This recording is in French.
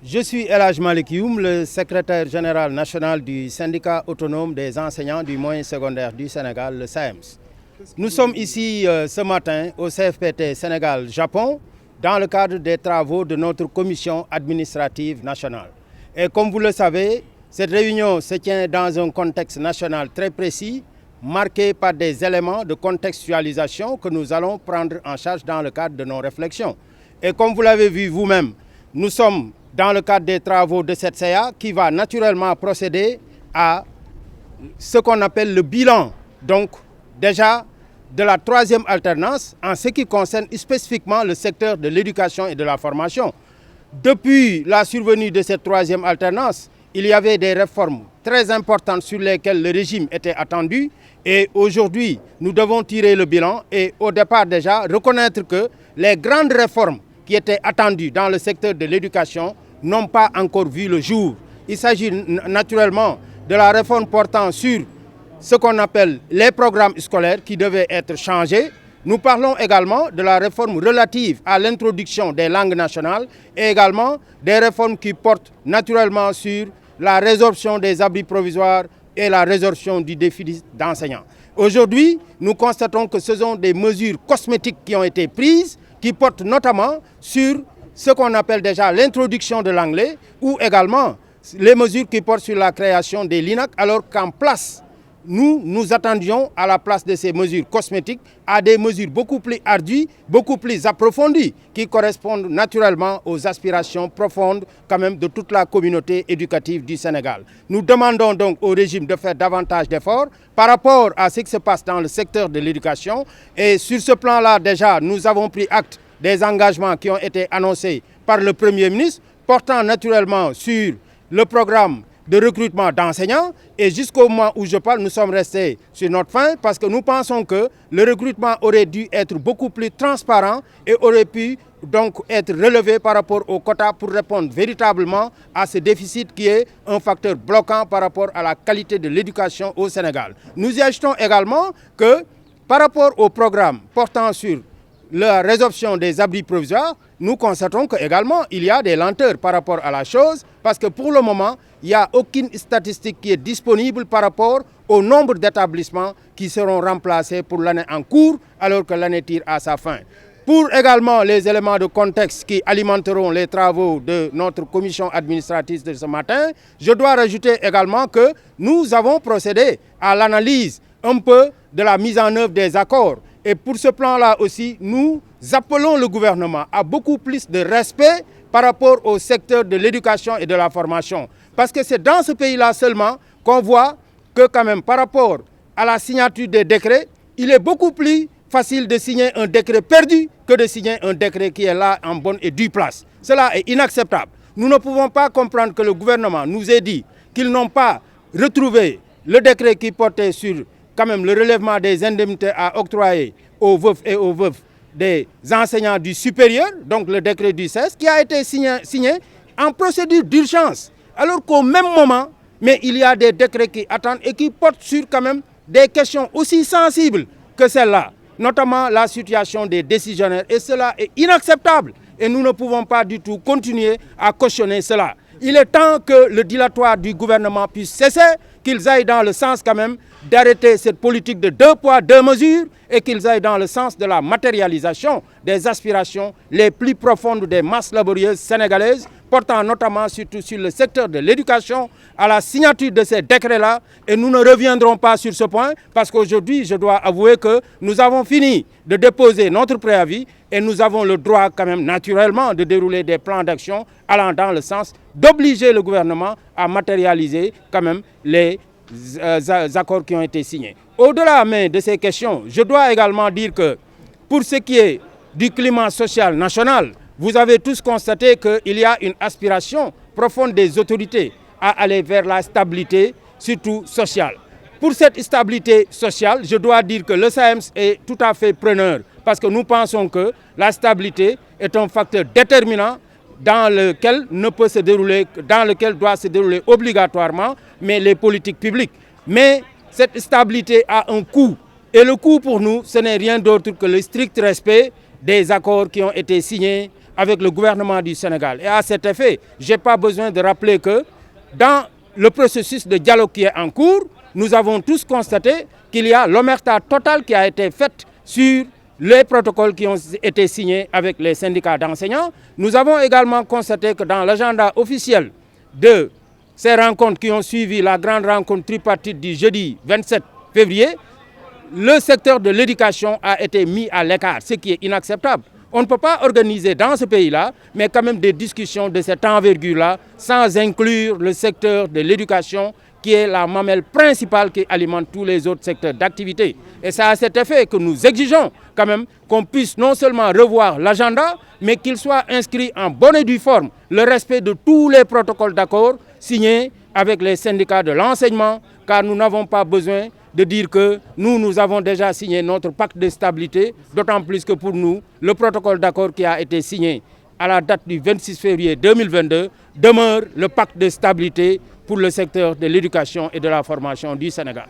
Je suis El Hadj Malick Youm, le secrétaire général national du syndicat autonome des enseignants du moyen secondaire du Sénégal, le SAEMS. Nous sommes ici ce matin au CFPT Sénégal-Japon dans le cadre des travaux de notre commission administrative nationale. Et comme vous le savez, cette réunion se tient dans un contexte national très précis, marqué par des éléments de contextualisation que nous allons prendre en charge dans le cadre de nos réflexions. Et comme vous l'avez vu vous-même, nous sommes dans le cadre des travaux de cette CA qui va naturellement procéder à ce qu'on appelle le bilan, donc déjà de la troisième alternance en ce qui concerne spécifiquement le secteur de l'éducation et de la formation. Depuis la survenue de cette troisième alternance, il y avait des réformes très importantes sur lesquelles le régime était attendu et aujourd'hui nous devons tirer le bilan et au départ déjà reconnaître que les grandes réformes qui étaient attendues dans le secteur de l'éducation n'ont pas encore vu le jour. Il s'agit naturellement de la réforme portant sur ce qu'on appelle les programmes scolaires qui devaient être changés. Nous parlons également de la réforme relative à l'introduction des langues nationales et également des réformes qui portent naturellement sur la résorption des abris provisoires et la résorption du déficit d'enseignants. Aujourd'hui, nous constatons que ce sont des mesures cosmétiques qui ont été prises, qui portent notamment sur ce qu'on appelle déjà l'introduction de l'anglais ou également les mesures qui portent sur la création des LINAC, alors qu'en place, nous attendions à la place de ces mesures cosmétiques à des mesures beaucoup plus ardues, beaucoup plus approfondies, qui correspondent naturellement aux aspirations profondes quand même de toute la communauté éducative du Sénégal. Nous demandons donc au régime de faire davantage d'efforts par rapport à ce qui se passe dans le secteur de l'éducation. Et sur ce plan-là, déjà, nous avons pris acte des engagements qui ont été annoncés par le Premier ministre, portant naturellement sur le programme de recrutement d'enseignants. Et jusqu'au moment où je parle, nous sommes restés sur notre faim parce que nous pensons que le recrutement aurait dû être beaucoup plus transparent et aurait pu donc être relevé par rapport au quota pour répondre véritablement à ce déficit qui est un facteur bloquant par rapport à la qualité de l'éducation au Sénégal. Nous y ajoutons également que par rapport au programme portant sur la résorption des abris provisoires, nous constatons qu'également il y a des lenteurs par rapport à la chose parce que pour le moment, il n'y a aucune statistique qui est disponible par rapport au nombre d'établissements qui seront remplacés pour l'année en cours alors que l'année tire à sa fin. Pour également les éléments de contexte qui alimenteront les travaux de notre commission administrative de ce matin, je dois rajouter également que nous avons procédé à l'analyse un peu de la mise en œuvre des accords. Et pour ce plan-là aussi, nous appelons le gouvernement à beaucoup plus de respect par rapport au secteur de l'éducation et de la formation. Parce que c'est dans ce pays-là seulement qu'on voit que quand même par rapport à la signature des décrets, il est beaucoup plus facile de signer un décret perdu que de signer un décret qui est là en bonne et due place. Cela est inacceptable. Nous ne pouvons pas comprendre que le gouvernement nous ait dit qu'ils n'ont pas retrouvé le décret qui portait sur quand même le relèvement des indemnités à octroyer aux veufs et aux veuves des enseignants du supérieur, donc le décret du 16, qui a été signé en procédure d'urgence. Alors qu'au même moment, mais il y a des décrets qui attendent et qui portent sur quand même des questions aussi sensibles que celle-là, notamment la situation des décisionnaires. Et cela est inacceptable. Et nous ne pouvons pas du tout continuer à cautionner cela. Il est temps que le dilatoire du gouvernement puisse cesser, qu'ils aillent dans le sens quand même d'arrêter cette politique de 2 poids, 2 mesures et qu'ils aillent dans le sens de la matérialisation des aspirations les plus profondes des masses laborieuses sénégalaises, portant notamment surtout sur le secteur de l'éducation, à la signature de ces décrets-là. Et nous ne reviendrons pas sur ce point parce qu'aujourd'hui, je dois avouer que nous avons fini de déposer notre préavis et nous avons le droit quand même naturellement de dérouler des plans d'action allant dans le sens d'obliger le gouvernement à matérialiser quand même les accords qui ont été signés. Au-delà mais de ces questions, je dois également dire que pour ce qui est du climat social national, vous avez tous constaté qu'il y a une aspiration profonde des autorités à aller vers la stabilité, surtout sociale. Pour cette stabilité sociale, je dois dire que le SAEMS est tout à fait preneur parce que nous pensons que la stabilité est un facteur déterminant dans lequel doit se dérouler obligatoirement mais les politiques publiques. Mais cette stabilité a un coût. Et le coût pour nous, ce n'est rien d'autre que le strict respect des accords qui ont été signés avec le gouvernement du Sénégal. Et à cet effet, je n'ai pas besoin de rappeler que dans le processus de dialogue qui est en cours, nous avons tous constaté qu'il y a l'omerta totale qui a été faite sur les protocoles qui ont été signés avec les syndicats d'enseignants. Nous avons également constaté que dans l'agenda officiel de ces rencontres qui ont suivi la grande rencontre tripartite du jeudi 27 février, le secteur de l'éducation a été mis à l'écart, ce qui est inacceptable. On ne peut pas organiser dans ce pays-là, mais quand même des discussions de cette envergure-là, sans inclure le secteur de l'éducation, qui est la mamelle principale qui alimente tous les autres secteurs d'activité. Et c'est à cet effet que nous exigeons quand même qu'on puisse non seulement revoir l'agenda, mais qu'il soit inscrit en bonne et due forme le respect de tous les protocoles d'accord signés avec les syndicats de l'enseignement, car nous n'avons pas besoin de dire que nous avons déjà signé notre pacte de stabilité, d'autant plus que pour nous, le protocole d'accord qui a été signé à la date du 26 février 2022 demeure le pacte de stabilité pour le secteur de l'éducation et de la formation du Sénégal.